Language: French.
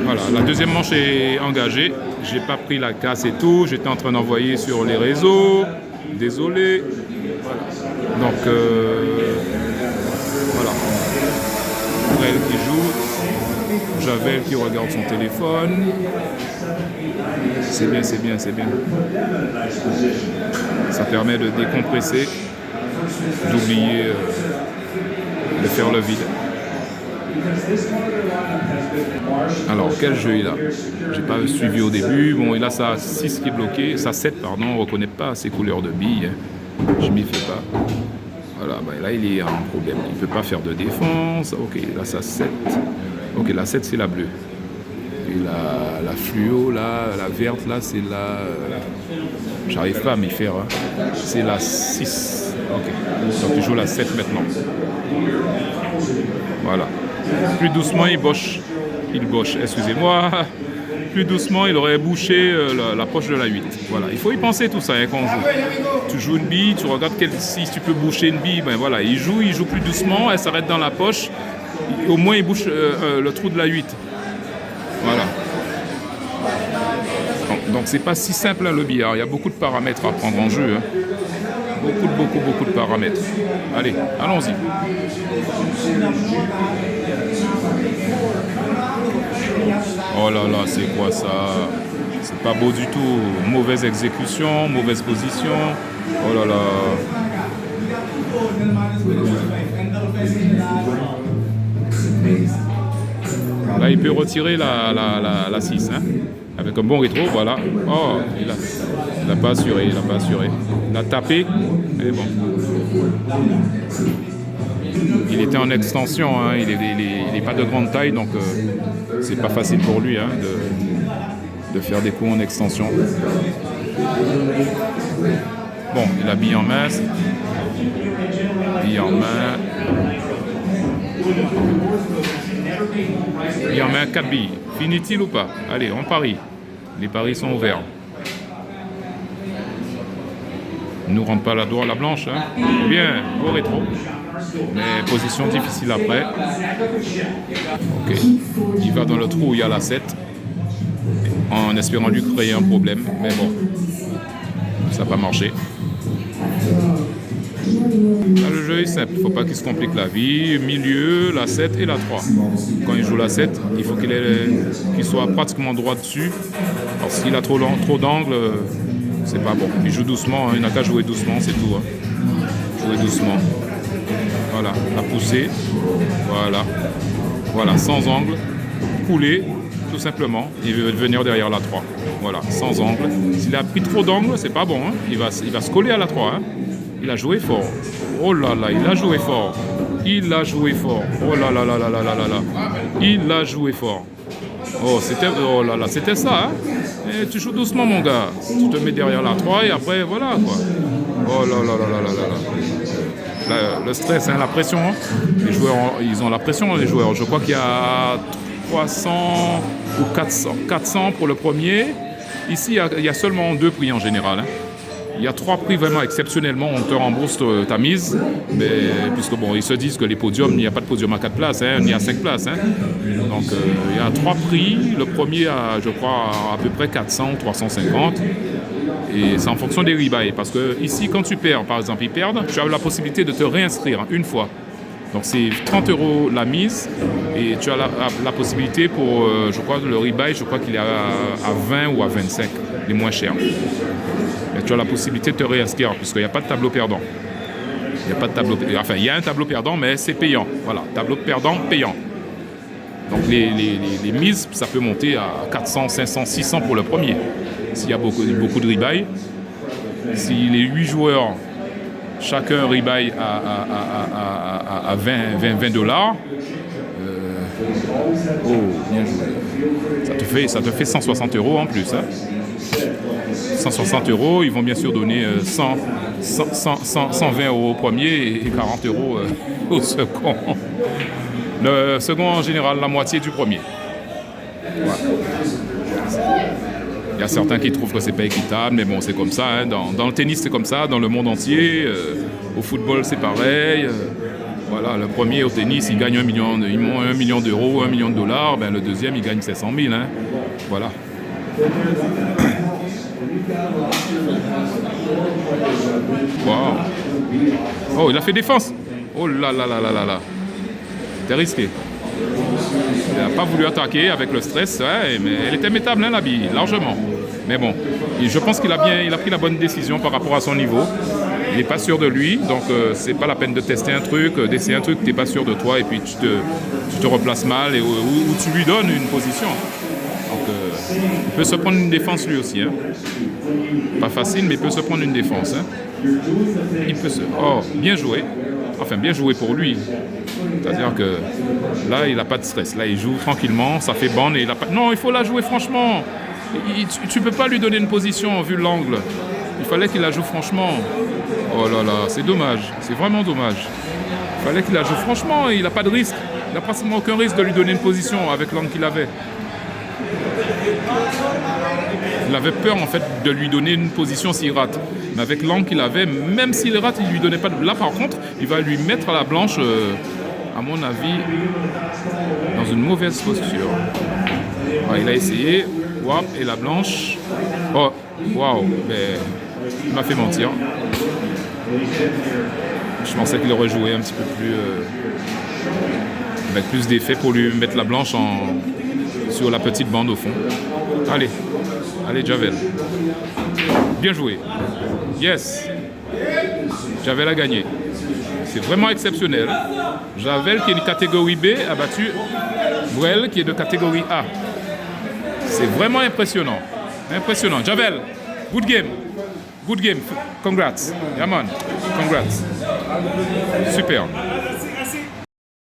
Voilà, la deuxième manche est engagée. J'ai pas pris la casse et tout. J'étais en train d'envoyer sur les réseaux. Désolé. Voilà. Donc, voilà. Brel qui joue. Javel qui regarde son téléphone. C'est bien, c'est bien, c'est bien. Ça permet de décompresser, d'oublier, de faire le vide. Alors, quel jeu il a? J'ai pas suivi au début. Bon, il a sa 6 qui est bloqué, sa 7, pardon, on ne reconnaît pas ses couleurs de billes. Je m'y fais pas. Voilà, ben là, il est en problème. Il ne peut pas faire de défense. Ok, il a sa 7. Ok, la 7, c'est la bleue. Et la fluo, là, la verte, là, c'est la... j'arrive pas à m'y faire. Hein. C'est la 6. Ok, donc il joue la 7 maintenant. Voilà. Plus doucement, il boche. Il boche, excusez-moi. Plus doucement, il aurait bouché la poche de la 8. Voilà, il faut y penser tout ça hein, quand on joue. Tu joues une bille, tu regardes si tu peux boucher une bille. Ben voilà, il joue plus doucement, elle s'arrête dans la poche. Au moins, il bouche le trou de la 8. Voilà. Donc c'est pas si simple hein, le billard. Il y a beaucoup de paramètres à prendre en jeu. Hein. Beaucoup de paramètres. Allez, allons-y. Oh là là, c'est quoi ça? C'est pas beau du tout. Mauvaise exécution, mauvaise position. Oh là là. Là, il peut retirer la 6. Hein, avec un bon rétro, voilà. Oh, il n'a pas assuré, Il a tapé, mais bon. Il était en extension, hein, il n'est pas de grande taille, donc c'est pas facile pour lui hein, de faire des coups en extension. Bon, il a bille en main. Bille en main. Bille en main, 4 billes. Finit-il ou pas? Allez, on parie. Les paris sont ouverts. Ne nous rentre pas la blanche. Hein. Bien, au rétro. Mais position difficile après. Ok. Il va dans le trou où il y a la 7. En espérant lui créer un problème. Mais bon, ça n'a pas marché. Là, le jeu est simple. Il ne faut pas qu'il se complique la vie. Milieu, la 7 et la 3. Quand il joue la 7, il faut qu'il soit pratiquement droit dessus. Alors s'il a trop d'angle, c'est pas bon. Il joue doucement. Hein. Il n'a qu'à jouer doucement, c'est tout. Hein. Jouer doucement. Voilà, la poussée. Voilà, sans angle. Couler, tout simplement. Il veut venir derrière la 3. Voilà, sans angle. S'il a pris trop d'angle, c'est pas bon. Hein. Il va se coller à la 3. Hein. Il a joué fort. Oh là là, il a joué fort. Oh là là là là là là là là. Il a joué fort. Oh là là, c'était ça. Hein. Et tu joues doucement, mon gars. Tu te mets derrière la 3 et après, voilà quoi. Oh là là là là là là là. Le stress, hein, la pression. Hein. Les joueurs, ils ont la pression, les joueurs. Je crois qu'il y a 300 ou 400 pour le premier. Ici, il y a seulement 2 prix en général. Hein. Il y a 3 prix vraiment exceptionnellement, on te rembourse ta mise, mais puisque bon, ils se disent que les podiums, il n'y a pas de podium à 4 places, hein, ni à 5 places. Hein. Donc il y a 3 prix, le premier a, je crois, à peu près 400 ou 350. Et c'est en fonction des rebuys, parce que ici, quand tu perds, par exemple, ils perdent, tu as la possibilité de te réinscrire une fois. Donc c'est 30 € la mise, et tu as la possibilité pour, je crois, le rebuy, je crois qu'il est à 20 ou à 25, les moins chers. Et tu as la possibilité de te réinscrire, puisqu'il n'y a pas de tableau perdant. Il y a un tableau perdant, mais c'est payant. Voilà, tableau perdant, payant. Donc les mises, ça peut monter à 400, 500, 600 pour le premier. S'il y a beaucoup de rebuy. Si les 8 joueurs, chacun rebuy à 20 $, bien joué. Ça te fait 160 € en plus. Hein. 160 €, ils vont bien sûr donner 120 € au premier et 40 € au second. Le second, en général, la moitié du premier. Voilà. Il y a certains qui trouvent que c'est pas équitable, mais bon, c'est comme ça. Hein. Dans le tennis, c'est comme ça. Dans le monde entier, au football, c'est pareil. Voilà, le premier au tennis, il gagne 1 million, $1 million, $1 million. Ben, le deuxième, il gagne 700 000. Hein. Voilà. Wow. Oh, il a fait défense. Oh là là là là là là. C'était risqué. Il n'a pas voulu attaquer avec le stress, ouais, mais elle était métable, hein, la bille, largement. Mais bon, je pense qu'il a pris la bonne décision par rapport à son niveau. Il n'est pas sûr de lui, donc c'est pas la peine de tester un truc, d'essayer un truc, tu n'es pas sûr de toi, et puis tu te replaces mal, ou tu lui donnes une position. Donc il peut se prendre une défense lui aussi. Hein. Pas facile, mais il peut se prendre une défense. Hein. Oh, bien joué. Enfin, bien joué pour lui. C'est-à-dire que là, il n'a pas de stress. Là, il joue tranquillement, ça fait bande et il a pas... Non, il faut la jouer franchement. Tu ne peux pas lui donner une position vu l'angle. Il fallait qu'il la joue franchement. Oh là là, c'est dommage. C'est vraiment dommage. Il fallait qu'il la joue franchement et il n'a pas de risque. Il n'a pratiquement aucun risque de lui donner une position avec l'angle qu'il avait. Il avait peur en fait de lui donner une position s'il rate. Mais avec l'angle qu'il avait, même s'il rate, il ne lui donnait pas de... Là par contre, il va lui mettre à la blanche, à mon avis, dans une mauvaise posture. Ouais, il a essayé, wap, et la blanche. Oh, waouh, mais il m'a fait mentir. Je pensais qu'il aurait joué un petit peu plus... avec plus d'effet pour lui mettre la blanche sur la petite bande au fond. Allez, Javel. Bien joué. Yes. Javel a gagné. C'est vraiment exceptionnel. Javel, qui est de catégorie B, a battu Brel, qui est de catégorie A. C'est vraiment impressionnant. Impressionnant. Javel, good game. Good game. Congrats. Yeah, man. Congrats. Super.